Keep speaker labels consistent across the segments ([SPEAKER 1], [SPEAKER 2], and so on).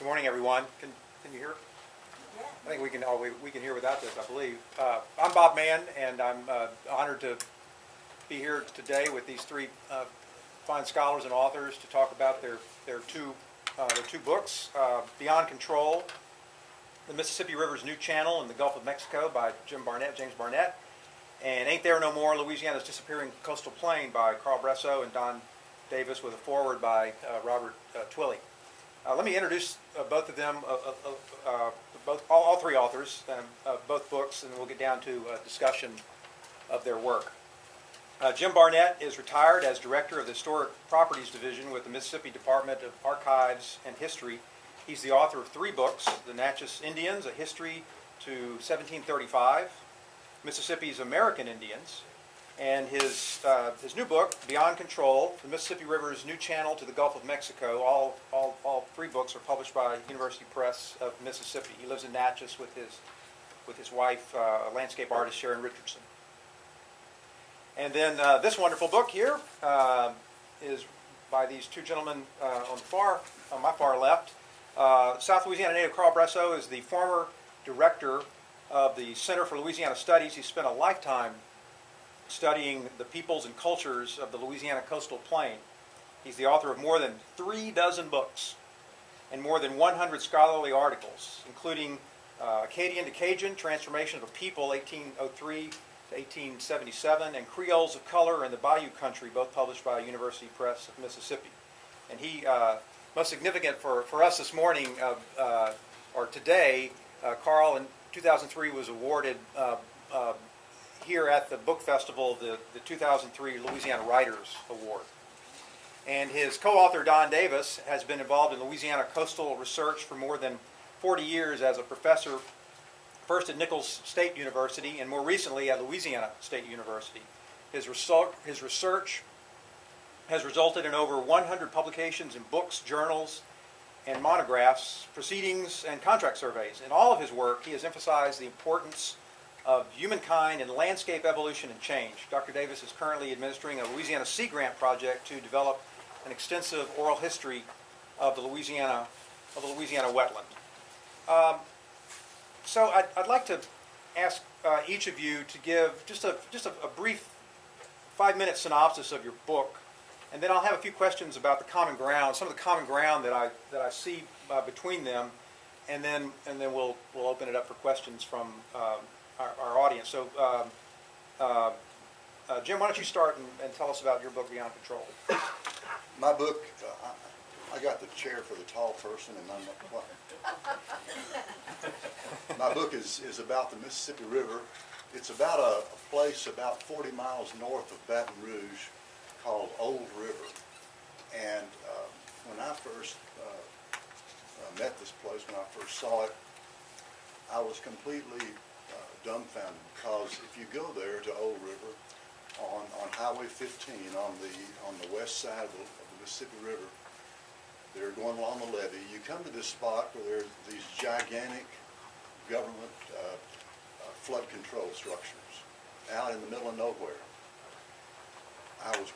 [SPEAKER 1] Good morning, everyone. Can you hear?
[SPEAKER 2] Yeah.
[SPEAKER 1] I think we can hear without this, I believe. I'm Bob Mann, and I'm honored to be here today with these three fine scholars and authors to talk about their two books, Beyond Control, The Mississippi River's New Channel in the Gulf of Mexico by James Barnett, and Ain't There No More, Louisiana's Disappearing Coastal Plain by Carl Brasseaux and Don Davis, with a foreword by Robert Twilley. Let me introduce both of them, all three authors, both books, and then we'll get down to a discussion of their work. Jim Barnett is retired as Director of the Historic Properties Division with the Mississippi Department of Archives and History. He's the author of three books: The Natchez Indians, A History to 1735, Mississippi's American Indians, and his new book, Beyond Control, The Mississippi River's New Channel to the Gulf of Mexico. All three books are published by University Press of Mississippi. He lives in Natchez with his wife, landscape artist Sharon Richardson. And then this wonderful book here is by these two gentlemen on my far left. South Louisiana native Carl Brasseaux is the former director of the Center for Louisiana Studies. He spent a lifetime studying the peoples and cultures of the Louisiana coastal plain. He's the author of more than 36 books and more than 100 scholarly articles, including Acadian to Cajun, Transformation of a People, 1803 to 1877, and Creoles of Color in the Bayou Country, both published by University Press of Mississippi. And he, most significant for us this morning, or today, Carl in 2003 was awarded here at the Book Festival the 2003 Louisiana Writers Award. And his co-author Don Davis has been involved in Louisiana coastal research for more than 40 years as a professor, first at Nicholls State University and more recently at Louisiana State University. His research has resulted in over 100 publications in books, journals, and monographs, proceedings, and contract surveys. In all of his work, he has emphasized the importance of humankind and landscape evolution and change. Dr. Davis is currently administering a Louisiana Sea Grant project to develop an extensive oral history of the Louisiana wetland. So I'd like to ask each of you to give just a brief 5-minute synopsis of your book, and then I'll have a few questions about the common ground, some of the common ground that I see between them, and then we'll open it up for questions from our audience. So, Jim, why don't you start and tell us about your book, Beyond Control?
[SPEAKER 3] My book, I got the chair for the tall person, and I'm not quite. My book is about the Mississippi River. It's about a place about 40 miles north of Baton Rouge called Old River. And when I first met this place, when I first saw it, I was completely dumbfounded, because if you go there to Old River on Highway 15 on the west side of the Mississippi River, they're going along the levee. You come to this spot where there are these gigantic government flood control structures out in the middle of nowhere. I was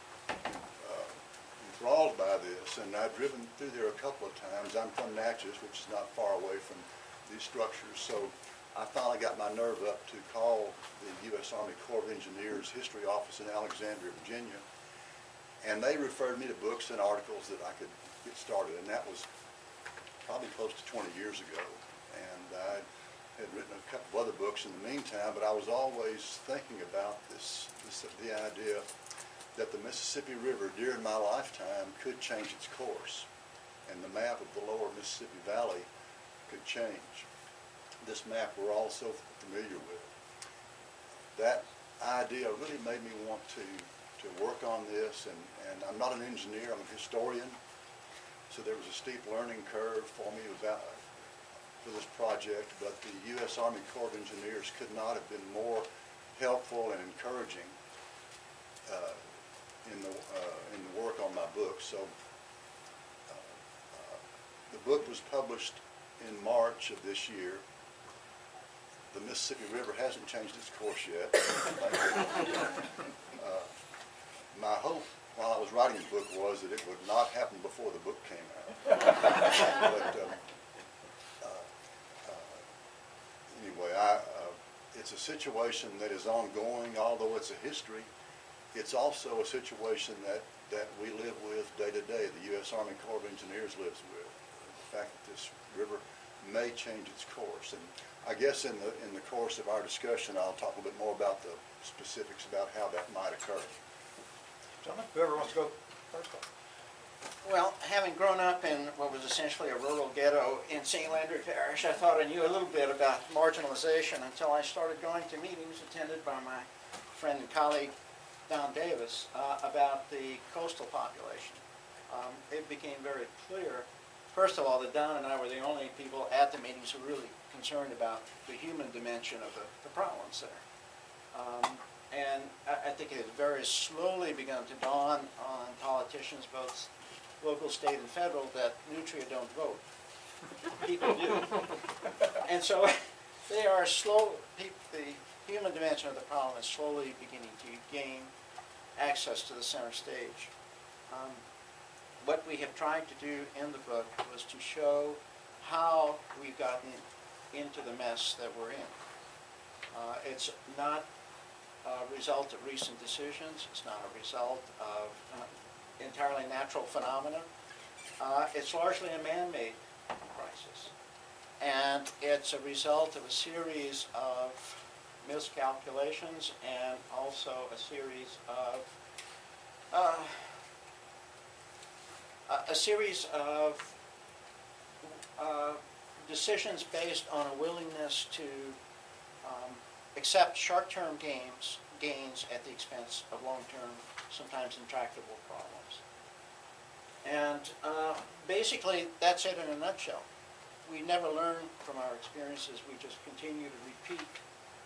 [SPEAKER 3] enthralled by this, and I've driven through there a couple of times. I'm from Natchez, which is not far away from these structures, so I finally got my nerve up to call the U.S. Army Corps of Engineers History Office in Alexandria, Virginia, and they referred me to books and articles that I could get started, and that was probably close to 20 years ago. And I had written a couple of other books in the meantime, but I was always thinking about the idea that the Mississippi River during my lifetime could change its course, and the map of the lower Mississippi Valley could change. This map we're all so familiar with. That idea really made me want to work on this, and I'm not an engineer, I'm a historian, so there was a steep learning curve for me for this project, but the U.S. Army Corps of Engineers could not have been more helpful and encouraging in the work on my book. So the book was published in March of this year. The Mississippi River hasn't changed its course yet. My hope while I was writing the book was that it would not happen before the book came out. But It's a situation that is ongoing, although it's a history. It's also a situation that we live with day to day, the U.S. Army Corps of Engineers lives with. The fact that this river may change its course. And I guess in the course of our discussion, I'll talk a little bit more about the specifics about how that might occur.
[SPEAKER 1] Gentlemen, whoever wants to go first.
[SPEAKER 2] Well, having grown up in what was essentially a rural ghetto in St. Landry Parish, I thought I knew a little bit about marginalization until I started going to meetings attended by my friend and colleague, Don Davis, about the coastal population. It became very clear, first of all, that Don and I were the only people at the meetings who were really concerned about the human dimension of the problems there. And I think it has very slowly begun to dawn on politicians, both local, state, and federal, that nutria don't vote. People do. And so they are the human dimension of the problem is slowly beginning to gain access to the center stage. What we have tried to do in the book was to show how we've gotten into the mess that we're in. It's not a result of recent decisions. It's not a result of entirely natural phenomena. It's largely a man-made crisis. And it's a result of a series of miscalculations and also a series of decisions based on a willingness to accept short-term gains at the expense of long-term, sometimes intractable problems. And basically, that's it in a nutshell. We never learn from our experiences. We just continue to repeat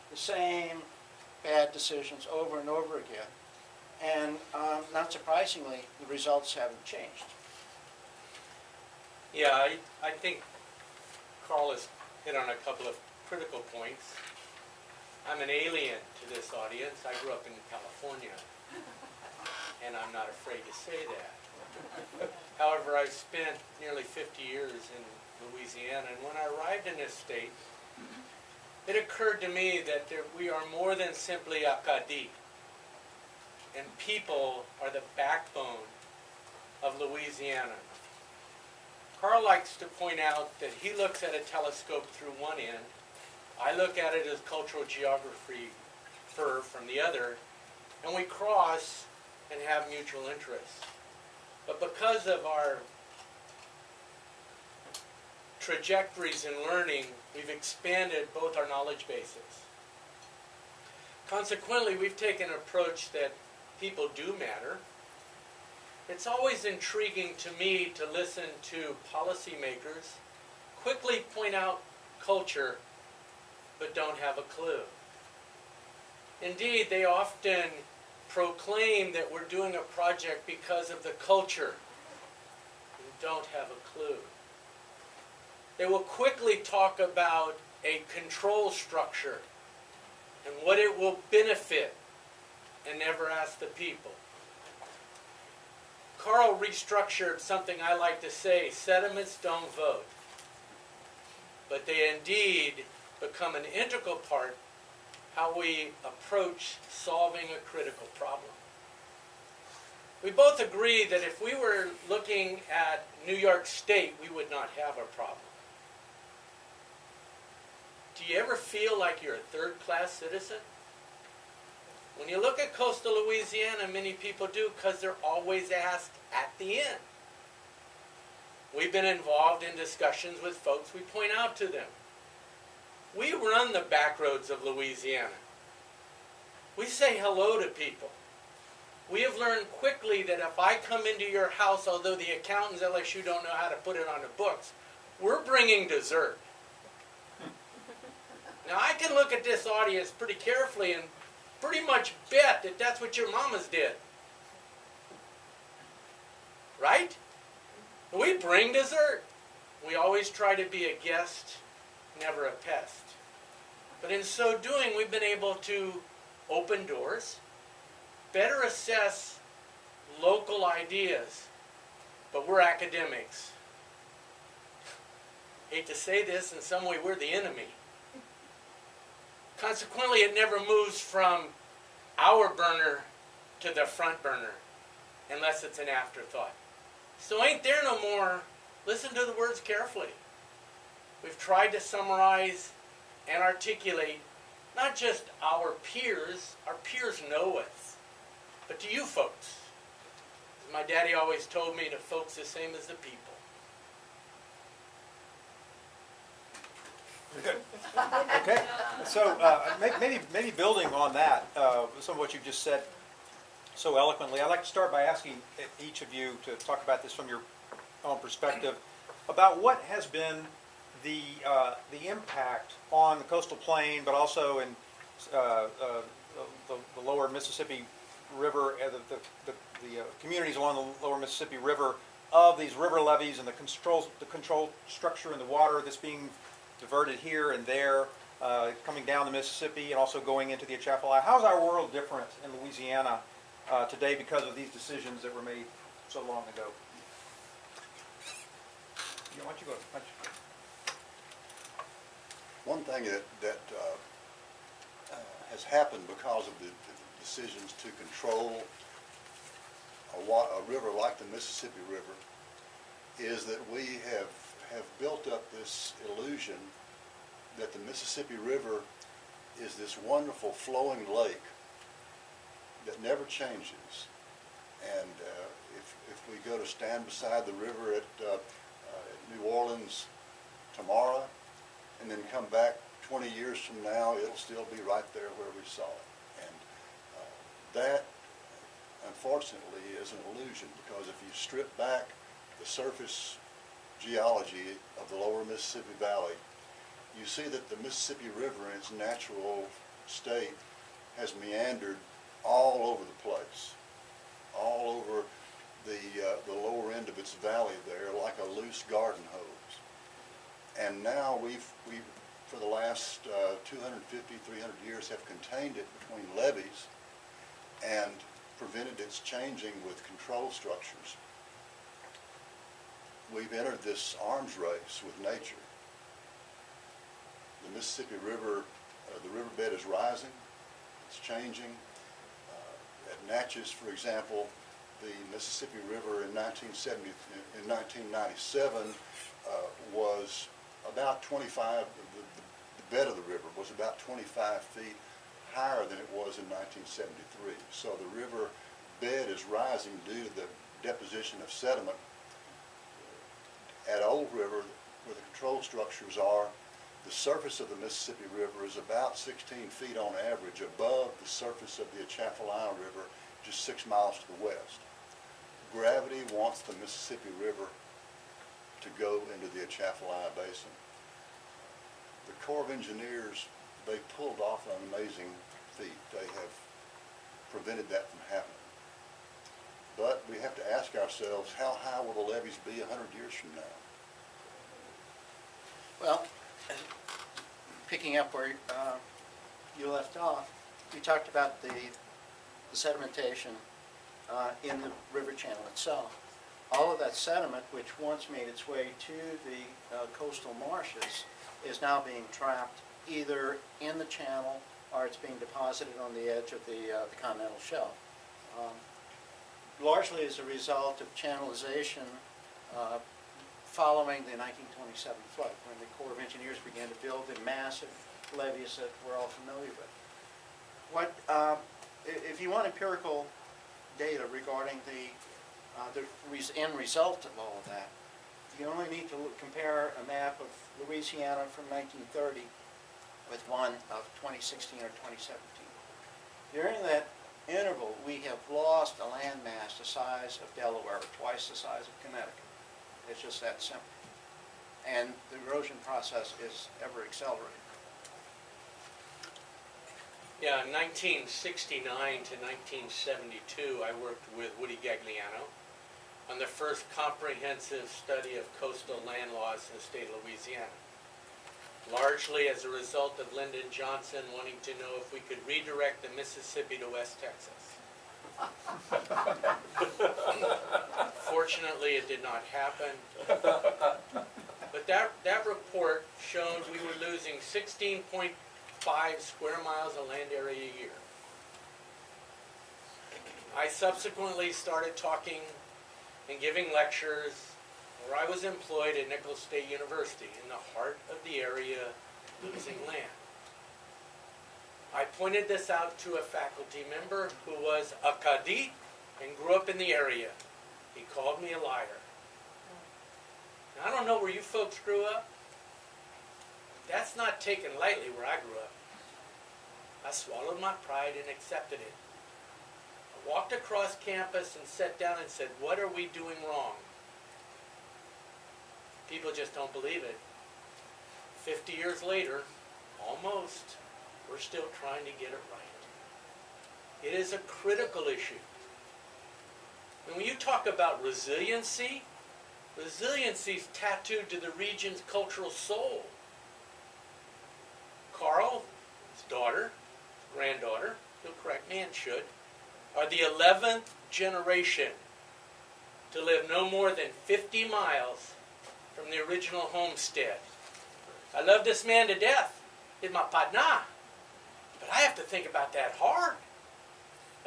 [SPEAKER 2] the same bad decisions over and over again. And not surprisingly, the results haven't changed.
[SPEAKER 4] Yeah, I think Carl has hit on a couple of critical points. I'm an alien to this audience. I grew up in California, and I'm not afraid to say that. However, I've spent nearly 50 years in Louisiana, and when I arrived in this state, it occurred to me that we are more than simply Acadie, and people are the backbone of Louisiana. Carl likes to point out that he looks at a telescope through one end. I look at it as cultural geography from the other, and we cross and have mutual interests. But because of our trajectories in learning, we've expanded both our knowledge bases. Consequently, we've taken an approach that people do matter. It's always intriguing to me to listen to policymakers quickly point out culture but don't have a clue. Indeed, they often proclaim that we're doing a project because of the culture and don't have a clue. They will quickly talk about a control structure and what it will benefit and never ask the people. Carl restructured something I like to say, sediments don't vote, but they indeed become an integral part how we approach solving a critical problem. We both agree that if we were looking at New York State, we would not have a problem. Do you ever feel like you're a third-class citizen? When you look at coastal Louisiana, many people do because they're always asked at the end. We've been involved in discussions with folks. We point out to them. We run the back roads of Louisiana. We say hello to people. We have learned quickly that if I come into your house, although the accountants at LSU don't know how to put it on the books, we're bringing dessert. Now, I can look at this audience pretty carefully and pretty much bet that that's what your mamas did. Right? We bring dessert. We always try to be a guest, never a pest. But in so doing, we've been able to open doors, better assess local ideas, but we're academics. Hate to say this, in some way we're the enemy. Consequently, it never moves from our burner to the front burner unless it's an afterthought. So ain't there no more. Listen to the words carefully. We've tried to summarize and articulate not just our peers know us, but to you folks. As my daddy always told me, the folks the same as the people.
[SPEAKER 1] Okay, so maybe building on that, some of what you've just said so eloquently, I'd like to start by asking each of you to talk about this from your own perspective, about what has been the impact on the coastal plain, but also in the lower Mississippi River, the communities along the lower Mississippi River, of these river levees and the control structure in the water that's being diverted here and there, coming down the Mississippi and also going into the Atchafalaya. How's our world different in Louisiana today because of these decisions that were made so long ago? Yeah, why don't you go?
[SPEAKER 3] One thing that has happened because of the decisions to control a river like the Mississippi River is that we have built up this illusion that the Mississippi River is this wonderful flowing lake that never changes. And if we go to stand beside the river at New Orleans tomorrow and then come back 20 years from now, it'll still be right there where we saw it. And that, unfortunately, is an illusion, because if you strip back the surface geology of the lower Mississippi Valley, you see that the Mississippi River in its natural state has meandered all over the place, all over the lower end of its valley there, like a loose garden hose. And now we've for the last 250, 300 years have contained it between levees and prevented its changing with control structures. We've entered this arms race with nature. The Mississippi River, the riverbed is rising, it's changing. At Natchez, for example, the Mississippi River in 1997 was about 25, the bed of the river was about 25 feet higher than it was in 1973. So the river bed is rising due to the deposition of sediment. At Old River, where the control structures are, the surface of the Mississippi River is about 16 feet on average above the surface of the Atchafalaya River, just 6 miles to the west. Gravity wants the Mississippi River to go into the Atchafalaya Basin. The Corps of Engineers, they pulled off an amazing feat. They have prevented that from happening. But we have to ask ourselves, how high will the levees be 100 years from now?
[SPEAKER 2] Well, picking up where you left off, we talked about the sedimentation in the river channel itself. All of that sediment, which once made its way to the coastal marshes, is now being trapped either in the channel or it's being deposited on the edge of the continental shelf. Largely as a result of channelization following the 1927 flood, when the Corps of Engineers began to build the massive levees that we're all familiar with. If you want empirical data regarding the end result of all of that, you only need to compare a map of Louisiana from 1930 with one of 2016 or 2017. During that interval, we have lost a landmass the size of Delaware, twice the size of Connecticut. It's just that simple. And the erosion process is ever accelerating.
[SPEAKER 4] Yeah, in 1969 to 1972, I worked with Woody Gagliano on the first comprehensive study of coastal land laws in the state of Louisiana, largely as a result of Lyndon Johnson wanting to know if we could redirect the Mississippi to West Texas. Fortunately, it did not happen. But that report showed we were losing 16.5 5 square miles of land area a year. I subsequently started talking and giving lectures where I was employed at Nichols State University in the heart of the area losing land. I pointed this out to a faculty member who was a Kadit and grew up in the area. He called me a liar. Now, I don't know where you folks grew up. That's not taken lightly where I grew up. I swallowed my pride and accepted it. I walked across campus and sat down and said, what are we doing wrong? People just don't believe it. 50 years later, almost, we're still trying to get it right. It is a critical issue. And when you talk about resiliency, resiliency is tattooed to the region's cultural soul. Carl, his daughter, granddaughter, he'll correct me and should, are the 11th generation to live no more than 50 miles from the original homestead. I love this man to death. He's my partner. But I have to think about that hard.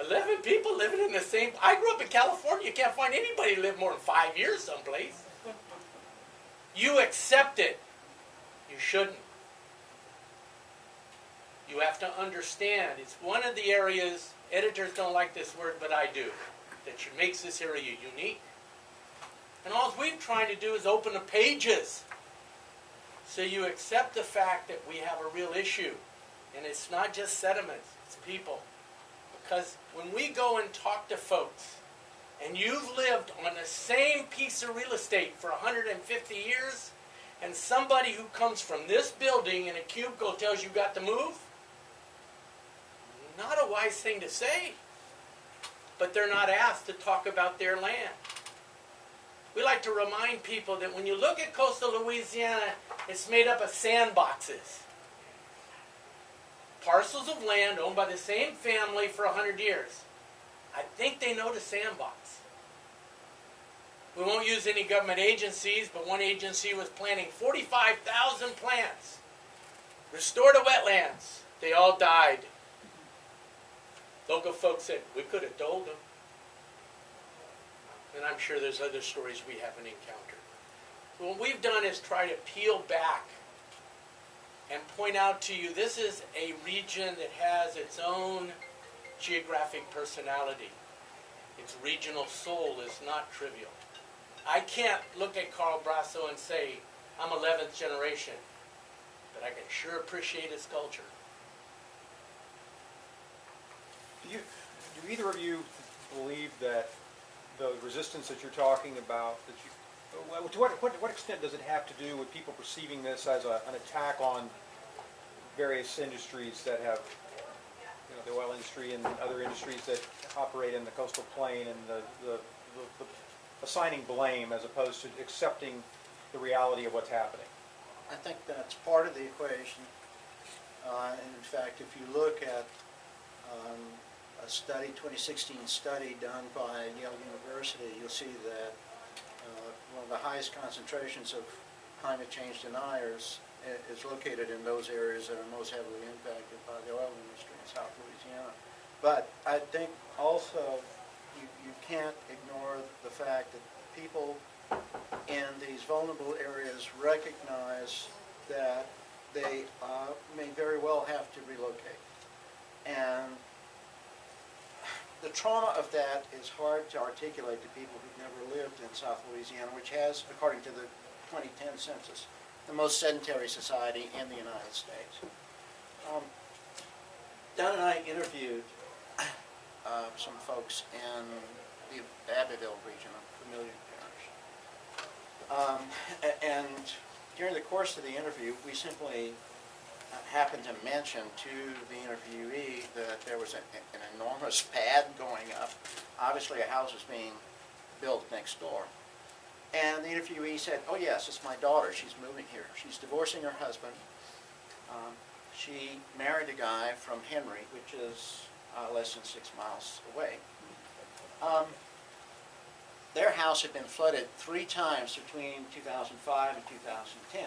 [SPEAKER 4] 11 people living in the same... I grew up in California. You can't find anybody who lived more than 5 years someplace. You accept it. You shouldn't. You have to understand. It's one of the areas, editors don't like this word, but I do, that makes this area unique. And all we're trying to do is open the pages. So you accept the fact that we have a real issue. And it's not just sediments, it's people. Because when we go and talk to folks, and you've lived on the same piece of real estate for 150 years, and somebody who comes from this building in a cubicle tells you got to move, not a wise thing to say. But they're not asked to talk about their land. We like to remind people that when you look at coastal Louisiana, it's made up of sandboxes. Parcels of land owned by the same family for 100 years. I think they know the sandbox. We won't use any government agencies, but one agency was planting 45,000 plants. Restore the wetlands. They all died. Local folks said, we could have told them. And I'm sure there's other stories we haven't encountered. So what we've done is try to peel back and point out to you this is a region that has its own geographic personality. Its regional soul is not trivial. I can't look at Carl Brasseaux and say, I'm 11th generation, but I can sure appreciate his culture.
[SPEAKER 1] Do either of you believe that the resistance that you're talking about, to what extent does it have to do with people perceiving this as an attack on various industries that have, the oil industry and other industries that operate in the coastal plain, and the assigning blame as opposed to accepting the reality of what's happening?
[SPEAKER 2] I think that's part of the equation. In fact, if you look at a study, 2016 study done by Yale University, you'll see that one of the highest concentrations of climate change deniers is located in those areas that are most heavily impacted by the oil industry in South Louisiana. But I think also you can't ignore the fact that people in these vulnerable areas recognize that they may very well have to relocate. And the trauma of that is hard to articulate to people who've never lived in South Louisiana, which has, according to the 2010 census, the most sedentary society in the United States. Don and I interviewed some folks in the Abbeville region, a familiar parish. And during the course of the interview, we simply happened to mention to the interviewee that there was an enormous pad going up. Obviously a house was being built next door. And the interviewee said, oh yes, it's my daughter, she's moving here. She's divorcing her husband. She married a guy from Henry, which is less than 6 miles away. Their house had been flooded 3 times between 2005 and 2010.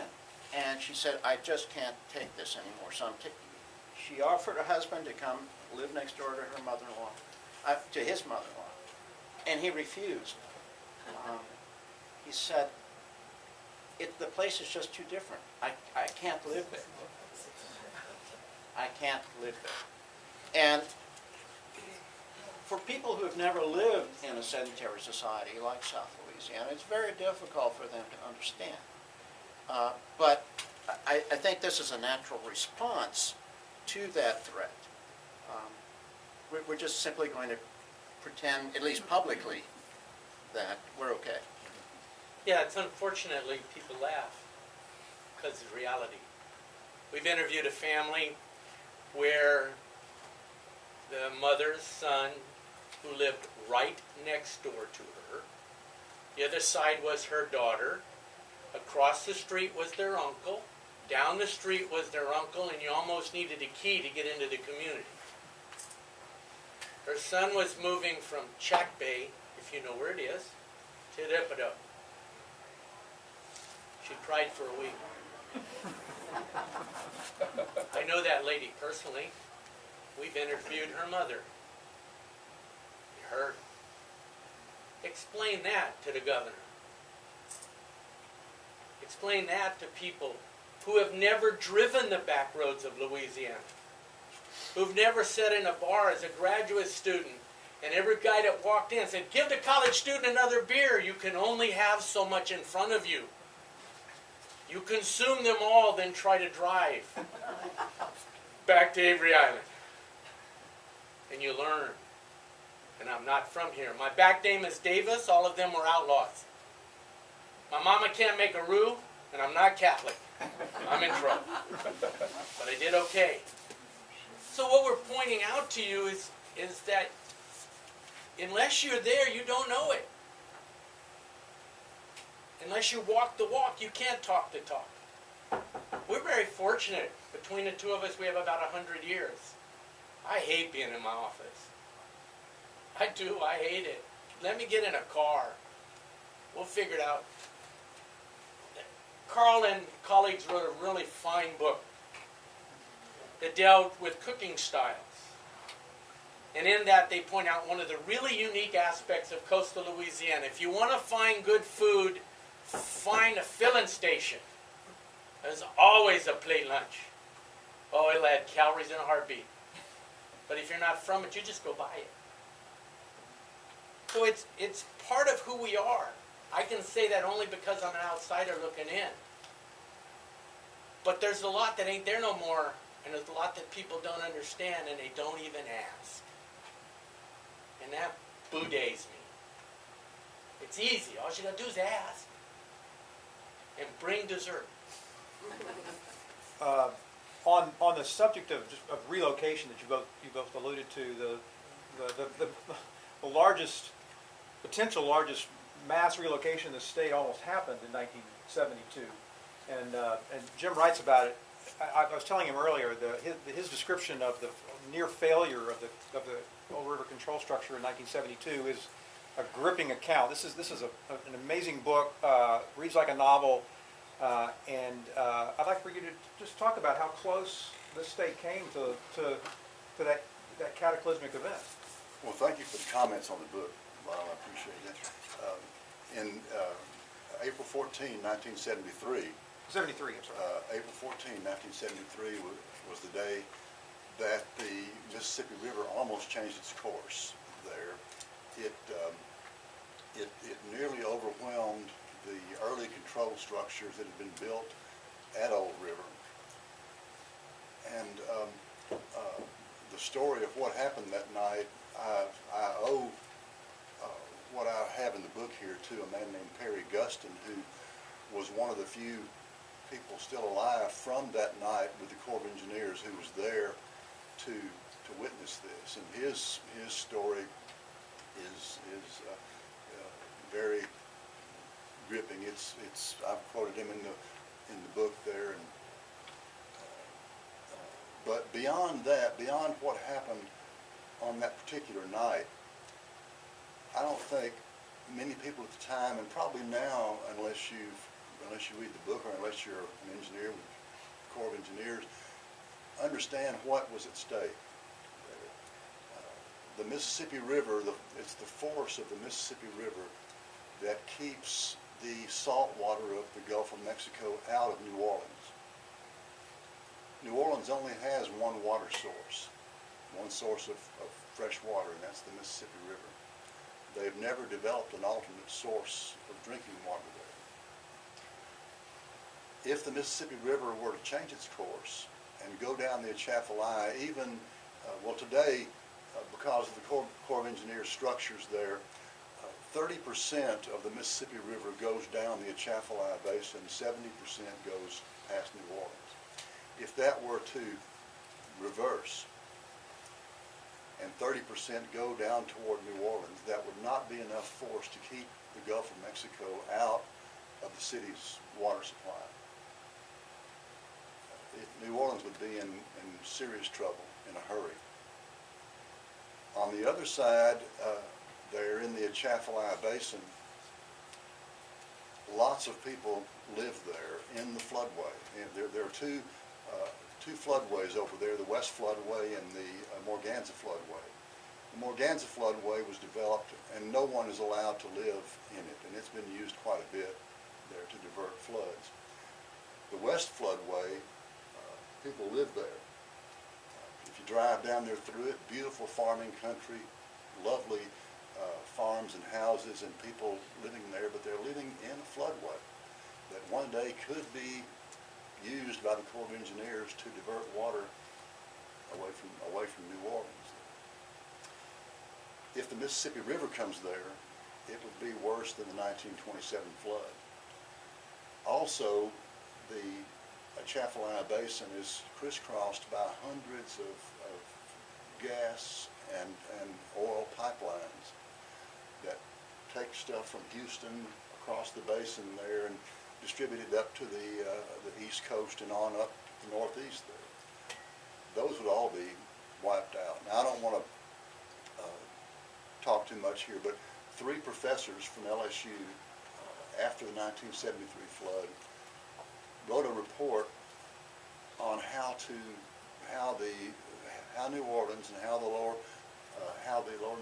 [SPEAKER 2] And she said, I just can't take this anymore, so I'm she offered her husband to come live next door to her mother-in-law, to his mother-in-law, and he refused. He said, the place is just too different. I can't live there. I can't live there. And for people who have never lived in a sedentary society like South Louisiana, it's very difficult for them to understand. But I think this is a natural response to that threat. We're just simply going to pretend, at least publicly, that we're okay.
[SPEAKER 4] Yeah, it's unfortunately people laugh because it's reality. We've interviewed a family where the mother's son, who lived right next door to her, the other side was her daughter, across the street was their uncle, down the street was their uncle, and you almost needed a key to get into the community. Her son was moving from Chack Bay, if you know where it is, to Thibodaux. She cried for a week. I know that lady personally. We've interviewed her mother. You heard. Explain that to the governor. Explain that to people who have never driven the back roads of Louisiana, who've never sat in a bar as a graduate student, and every guy that walked in said, "Give the college student another beer. You can only have so much in front of you. You consume them all, then try to drive back to Avery Island. And you learn." And I'm not from here. My back name is Davis. All of them were outlaws. My mama can't make a roux, and I'm not Catholic. I'm in trouble. But I did okay. So what we're pointing out to you is that unless you're there, you don't know it. Unless you walk the walk, you can't talk the talk. We're very fortunate. Between the two of us, we have about 100 years. I hate being in my office. I do. I hate it. Let me get in a car. We'll figure it out. Carl and colleagues wrote a really fine book that dealt with cooking styles. And in that, they point out one of the really unique aspects of coastal Louisiana. If you want to find good food, find a filling station. There's always a plate lunch. Oh, it'll add calories in a heartbeat. But if you're not from it, you just go buy it. So it's part of who we are. I can say that only because I'm an outsider looking in. But there's a lot that ain't there no more, and there's a lot that people don't understand, and they don't even ask. And that boudays me. It's easy. All you gotta do is ask. And bring dessert.
[SPEAKER 1] On the subject of relocation that you both alluded to, the potential largest mass relocation in the state almost happened in 1972, and Jim writes about it. I was telling him earlier his description of the near failure of the Old River control structure in 1972 is a gripping account. This is an amazing book. Reads like a novel, and I'd like for you to just talk about how close the state came to that cataclysmic event.
[SPEAKER 3] Well, thank you for the comments on the book, Lyle. I appreciate that. In April 14, 1973,
[SPEAKER 1] 73, I'm sorry.
[SPEAKER 3] April 14, 1973 was the day that the Mississippi River almost changed its course there. It nearly overwhelmed the early control structures that had been built at Old River. And the story of what happened that night, I owe what I have in the book here to a man named Perry Guston, who was one of the few people still alive from that night with the Corps of Engineers who was there to witness this. And his story is very gripping. I've quoted him in the book there. And but beyond that, beyond what happened on that particular night, I don't think many people at the time, and probably now, unless you read the book or unless you're an engineer with the Corps of Engineers, understand what was at stake. The Mississippi River, it's the force of the Mississippi River that keeps the salt water of the Gulf of Mexico out of New Orleans. New Orleans only has one water source, one source of fresh water, and that's the Mississippi River. They've never developed an alternate source of drinking water there. If the Mississippi River were to change its course and go down the Atchafalaya, even, well today, because of the Corps of Engineers structures there, 30% of the Mississippi River goes down the Atchafalaya Basin, 70% goes past New Orleans. If that were to reverse and 30% go down toward New Orleans, that would not be enough force to keep the Gulf of Mexico out of the city's water supply. New Orleans would be in serious trouble, in a hurry. On the other side, there in the Atchafalaya Basin, lots of people live there in the floodway. And there are two floodways over there, the West Floodway and the Morganza Floodway. The Morganza Floodway was developed and no one is allowed to live in it, and it's been used quite a bit there to divert floods. The West Floodway, people live there. If you drive down there through it, beautiful farming country, lovely farms and houses and people living there, but they're living in a floodway that one day could be used by the Corps of Engineers to divert water away from New Orleans. If the Mississippi River comes there, it would be worse than the 1927 flood. Also, the Atchafalaya Basin is crisscrossed by hundreds of gas and oil pipelines that take stuff from Houston across the basin there and distribute it up to the East Coast and on up the Northeast there. Those would all be wiped out. Now, I don't want to talk too much here, but 3 professors from LSU after the 1973 flood wrote a report on how New Orleans and how the lower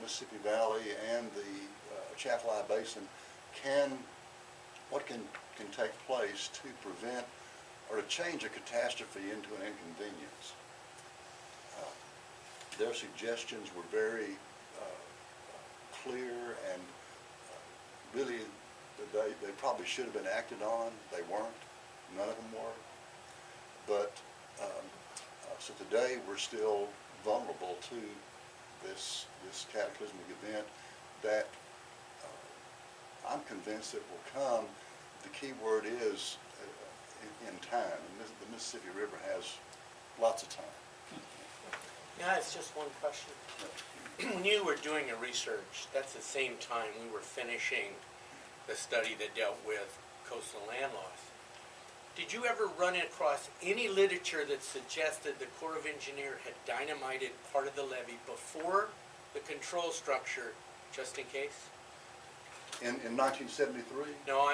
[SPEAKER 3] Mississippi Valley and the Atchafalaya Basin what can take place to prevent or to change a catastrophe into an inconvenience. Their suggestions were very clear and really they probably should have been acted on. They weren't. None of them were. But so today we're still vulnerable to this cataclysmic event that I'm convinced it will come. The key word is in time. And the Mississippi River has lots of time.
[SPEAKER 4] Yeah, it's just one question. When you were doing your research, that's the same time we were finishing the study that dealt with coastal land loss. Did you ever run across any literature that suggested the Corps of Engineers had dynamited part of the levee before the control structure, just in case?
[SPEAKER 3] In 1973?
[SPEAKER 4] No,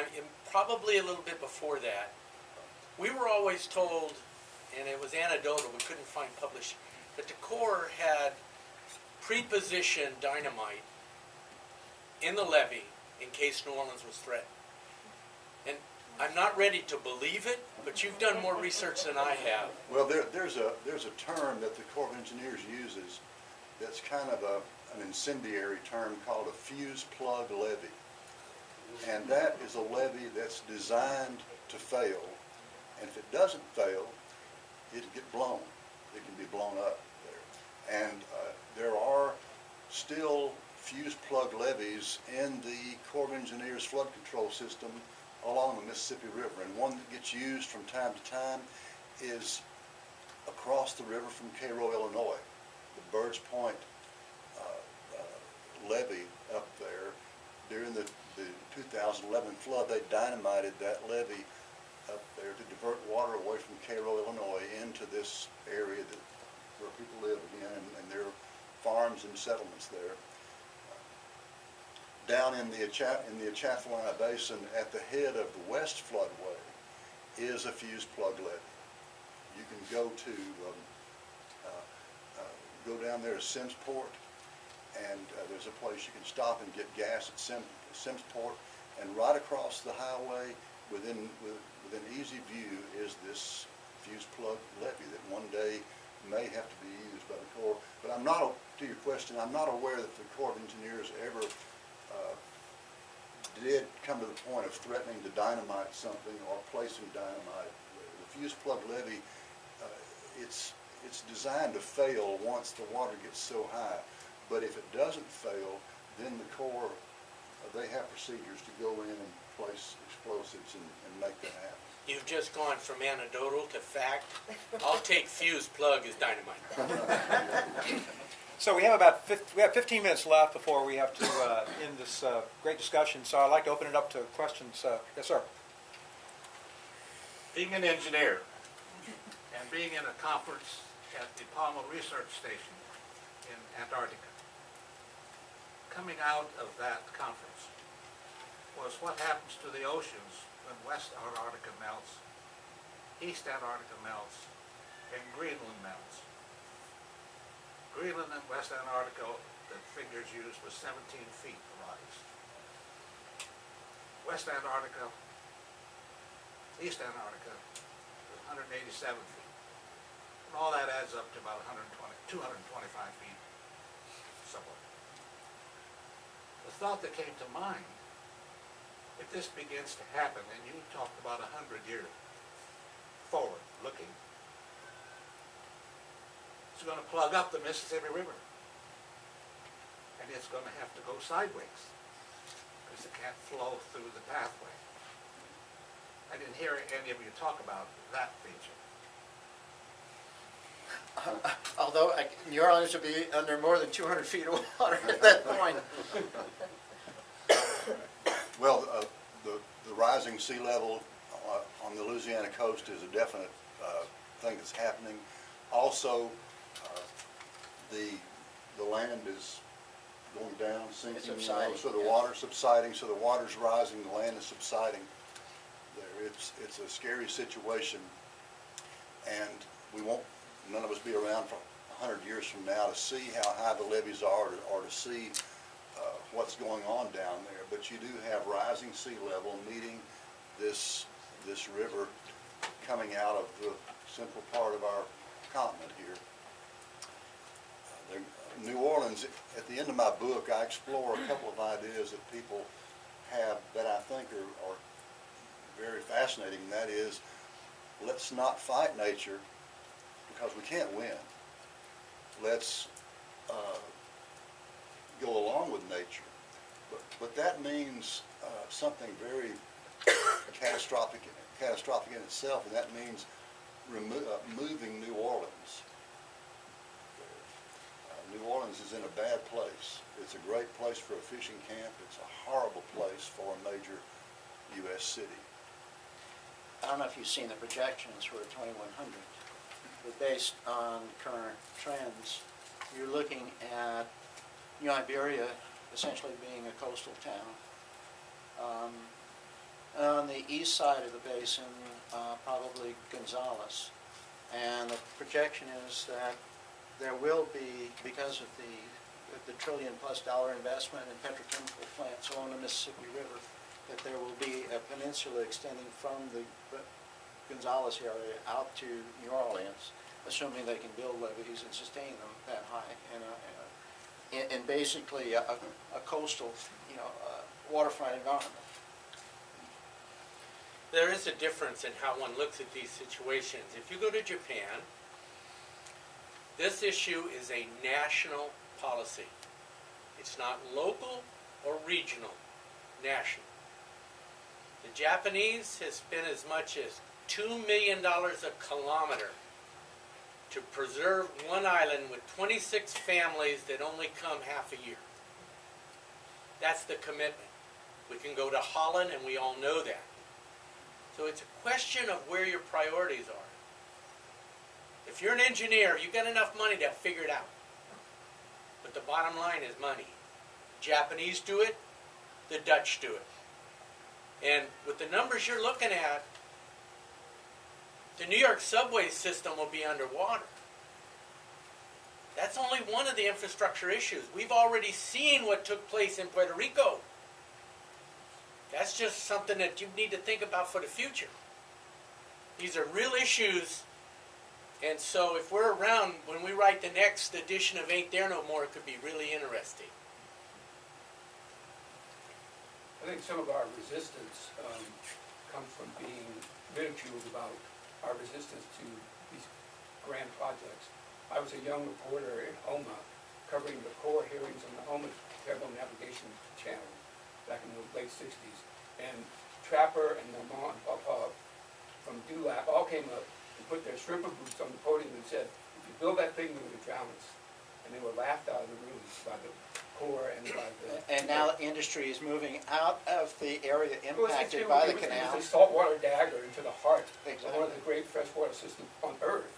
[SPEAKER 4] probably a little bit before that. We were always told, and it was anecdotal, we couldn't find published, that the Corps had pre-positioned dynamite in the levee in case New Orleans was threatened. And I'm not ready to believe it, but you've done more research than I have.
[SPEAKER 3] Well, there's a term that the Corps of Engineers uses that's kind of an incendiary term called a fuse plug levee. And that is a levee that's designed to fail. And if it doesn't fail, it'll get blown. It can be blown up there. And there are still fuse plug levees in the Corps of Engineers flood control system along the Mississippi River. And one that gets used from time to time is across the river from Cairo, Illinois. The Birds Point levee up there. During the 2011 flood, they dynamited that levee up there to divert water away from Cairo, Illinois into this area where people live again, and there are farms and settlements there. Down in the Atchafalaya Basin, at the head of the West Floodway, is a fuse plug levee. You can go to Go down there to Simsport, and there's a place you can stop and get gas at Simsport, and right across the highway within easy view is this fuse plug levee that one day may have to be used by the Corps. But I'm not, to your question, I'm not aware that the Corps of Engineers ever did come to the point of threatening to dynamite something or placing dynamite. The fuse plug levee, it's designed to fail once the water gets so high. But if it doesn't fail, then the Corps, they have procedures to go in and place explosives and make that happen.
[SPEAKER 4] You've just gone from anecdotal to fact. I'll take fuse plug as dynamite.
[SPEAKER 1] So we have 15 minutes left before we have to end this great discussion. So I'd like to open it up to questions. Yes, sir.
[SPEAKER 5] Being an engineer and being in a conference at the Palma Research Station in Antarctica, coming out of that conference was what happens to the oceans when West Antarctica melts, East Antarctica melts, and Greenland melts. Greenland and West Antarctica, the figures used, was 17 feet rise. West Antarctica, East Antarctica, 187 feet. And all that adds up to about 225 feet somewhere. The thought that came to mind, if this begins to happen, and you talked about 100 years forward looking, it's going to plug up the Mississippi River. And it's going to have to go sideways because it can't flow through the pathway. I didn't hear any of you talk about that feature.
[SPEAKER 2] Although New Orleans would be under more than 200 feet of water at that point.
[SPEAKER 3] Well, the rising sea level on the Louisiana coast is a definite thing that's happening. Also, the land is going down, sinking, so the water's subsiding, so the water's rising, the land is subsiding. It's a scary situation, and we won't, none of us be around for 100 years from now to see how high the levees are or to see what's going on down there. But you do have rising sea level meeting this river coming out of the central part of our continent here. New Orleans, at the end of my book, I explore a couple of ideas that people have that I think are very fascinating, and that is, let's not fight nature because we can't win. Let's go along with nature. But that means something very catastrophic in itself, and that means moving New Orleans. New Orleans is in a bad place. It's a great place for a fishing camp. It's a horrible place for a major U.S. city.
[SPEAKER 2] I don't know if you've seen the projections for 2100, but based on current trends, you're looking at New Iberia essentially being a coastal town. On the east side of the basin, probably Gonzales. And the projection is that there will be, because of the $1 trillion+ investment in petrochemical plants along the Mississippi River, that there will be a peninsula extending from the Gonzales area out to New Orleans, assuming they can build levees and sustain them that high, and basically a coastal, waterfront environment.
[SPEAKER 4] There is a difference in how one looks at these situations. If you go to Japan, this issue is a national policy. It's not local or regional, national. The Japanese have spent as much as $2 million a kilometer to preserve one island with 26 families that only come half a year. That's the commitment. We can go to Holland and we all know that. So it's a question of where your priorities are. If you're an engineer, you've got enough money to figure it out. But the bottom line is money. Japanese do it, the Dutch do it. And with the numbers you're looking at, the New York subway system will be underwater. That's only one of the infrastructure issues. We've already seen what took place in Puerto Rico. That's just something that you need to think about for the future. These are real issues, and so if we're around when we write the next edition of Ain't There No More, it could be really interesting.
[SPEAKER 6] I think some of our resistance comes from being ridiculed about our resistance to these grand projects. I was a young reporter in Homa covering the core hearings on the Homa Terrible Navigation Channel back in the late 60s. And Trapper and Lamont and Papa from Dewlap all came up and put their stripper boots on the podium and said, if you build that thing, you're going to drown us. And they were laughed out of the room by the Corps and by the...
[SPEAKER 2] And now industry is moving out of the area
[SPEAKER 6] It was
[SPEAKER 2] impacted by the
[SPEAKER 6] It
[SPEAKER 2] canal.
[SPEAKER 6] was a saltwater dagger into the heart of one
[SPEAKER 2] Exactly.
[SPEAKER 6] of the great freshwater systems on Earth.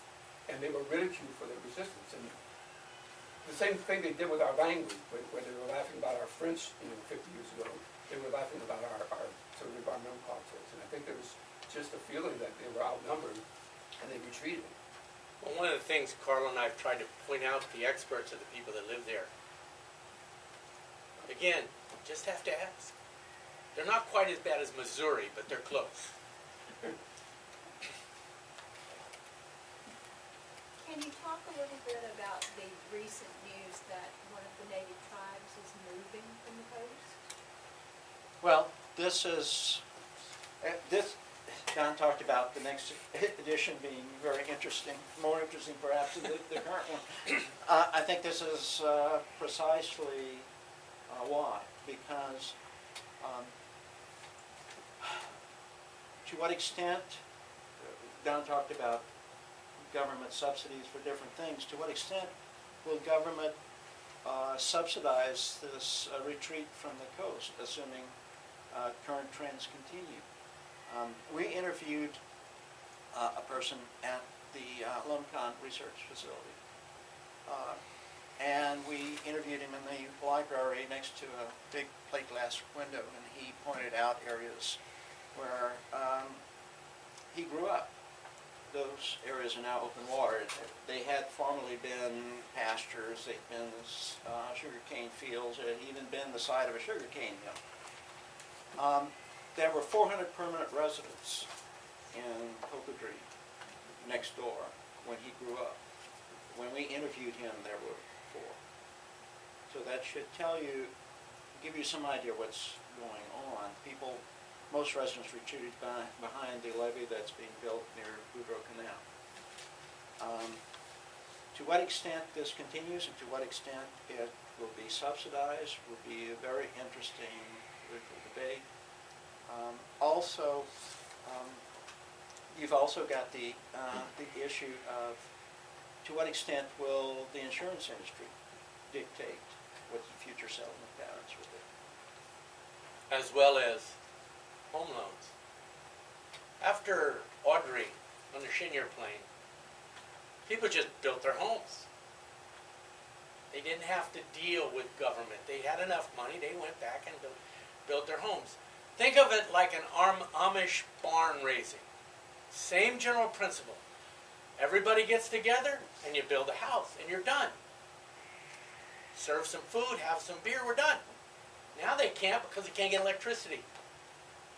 [SPEAKER 6] And they were ridiculed for their resistance. And the same thing they did with our language, where they were laughing about our French, 50 years ago. They were laughing about our sort of environmental politics. And I think there was just a feeling that they were outnumbered and they retreated.
[SPEAKER 4] Well, one of the things Carl and I have tried to point out to the experts are the people that live there. Again, just have to ask. They're not quite as bad as Missouri, but they're close.
[SPEAKER 7] Can you talk a little bit about the recent news that one of the native tribes is moving from the coast?
[SPEAKER 2] Well, this, John talked about the next edition being very interesting, more interesting perhaps than the current one. I think this is precisely why, because to what extent, Don talked about government subsidies for different things, to what extent will government subsidize this retreat from the coast, assuming current trends continue? We interviewed a person at the Lumcon Research Facility, and we interviewed him in the library next to a big plate glass window, and he pointed out areas where he grew up. Those areas are now open water. They had formerly been pastures, they'd been sugarcane fields, it had even been the site of a sugarcane mill. There were 400 permanent residents in Cocodrie next door when he grew up. When we interviewed him, there were 4. So that should give you some idea what's going on. Most residents retreated behind the levee that's being built near Boudreaux Canal. To what extent this continues and to what extent it will be subsidized will be a very interesting political debate. You've also got the issue of to what extent will the insurance industry dictate what the future settlement patterns will be.
[SPEAKER 4] As well as home loans. After Audrey on the Chenier plain, people just built their homes. They didn't have to deal with government. They had enough money, they went back and built their homes. Think of it like an Amish barn raising. Same general principle. Everybody gets together and you build a house and you're done. Serve some food, have some beer, we're done. Now they can't because they can't get electricity.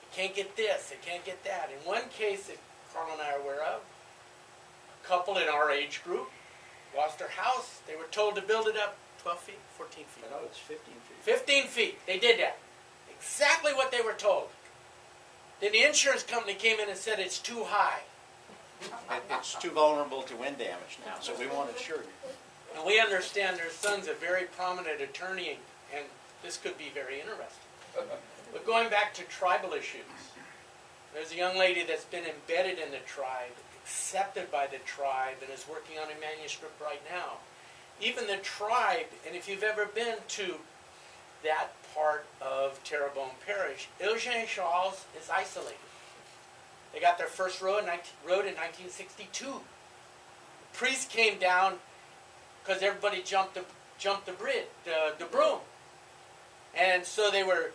[SPEAKER 4] They can't get this, they can't get that. In one case that Carl and I are aware of, a couple in our age group lost their house. They were told to build it up 12 feet, 14 feet.
[SPEAKER 2] I know it's 15 feet.
[SPEAKER 4] 15 feet. They did that. Exactly what they were told. Then the insurance company came in and said it's too high.
[SPEAKER 2] It's too vulnerable to wind damage now, so we won't insure you.
[SPEAKER 4] And we understand their son's a very prominent attorney, and this could be very interesting. But going back to tribal issues, there's a young lady that's been embedded in the tribe, accepted by the tribe, and is working on a manuscript right now. Even the tribe, and if you've ever been to that part of Terrebonne Parish, Ile-Jean-Charles is isolated. They got their first road in 1962. The priest came down because everybody jumped the bridge, the broom, and so they were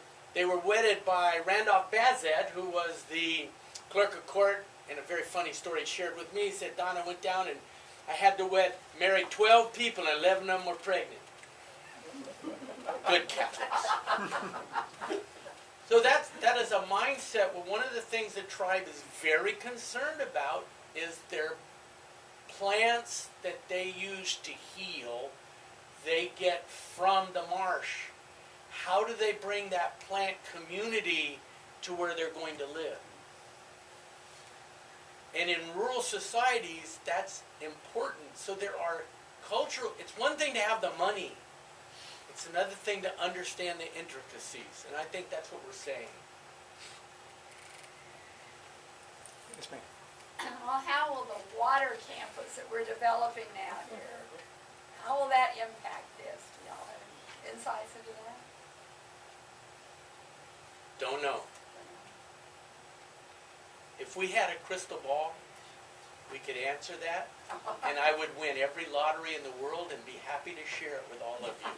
[SPEAKER 4] wedded by Randolph Bazet, who was the clerk of court. And a very funny story he shared with me. He said, Don, I went down and I had to marry 12 people and 11 of them were pregnant. Good Catholics. So that is a mindset. Well, one of the things the tribe is very concerned about is their plants that they use to heal, they get from the marsh. How do they bring that plant community to where they're going to live? And in rural societies, that's important. So there are cultural, it's one thing to have the money. It's another thing to understand the intricacies. And I think that's what we're saying.
[SPEAKER 1] Yes, ma'am.
[SPEAKER 8] Well, how will the water campus that we're developing now here, how will that impact this? Do y'all have insights into that?
[SPEAKER 4] Don't know. If we had a crystal ball, we could answer that, and I would win every lottery in the world and be happy to share it with all of you.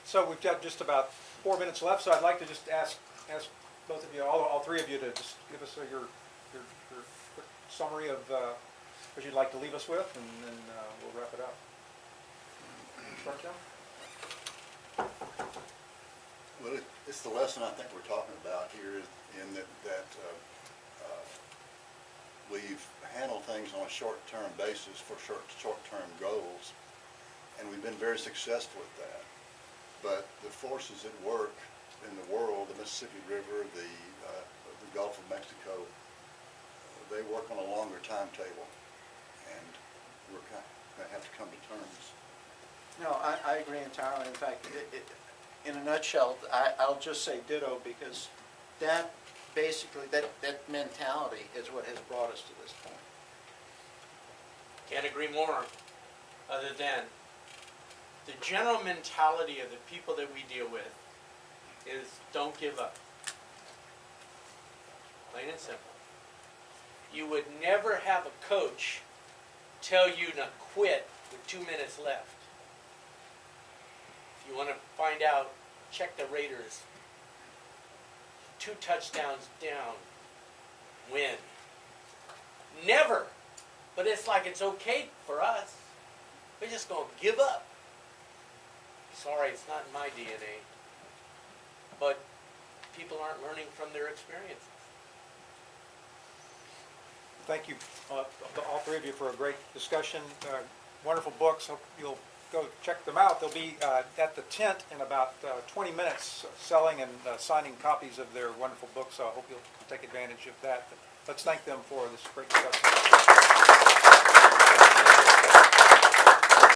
[SPEAKER 1] So we've got just about 4 minutes left, so I'd like to just ask both of you, all three of you, to just give us your quick summary of what you'd like to leave us with, and then we'll wrap it up. Start, John?
[SPEAKER 3] Well, it's the lesson I think we're talking about here, in that we've handled things on a short-term basis for short-term goals, and we've been very successful at that. But the forces at work in the world, the Mississippi River, the Gulf of Mexico, they work on a longer timetable, and we're going to have to come to terms.
[SPEAKER 2] No, I agree entirely. In fact, in a nutshell, I'll just say ditto, because that basically, that mentality is what has brought us to this point.
[SPEAKER 4] Can't agree more, other than the general mentality of the people that we deal with is don't give up. Plain and simple. You would never have a coach tell you to quit with 2 minutes left. If you want to find out, check the Raiders. 2 touchdowns down, win. Never. But it's like it's okay for us. We're just going to give up. Sorry, it's not in my DNA. But people aren't learning from their experiences.
[SPEAKER 1] Thank you, all three of you, for a great discussion. Wonderful books. Hope you'll go check them out. They'll be at the tent in about 20 minutes, selling and signing copies of their wonderful books. So I hope you'll take advantage of that. But let's thank them for this great discussion.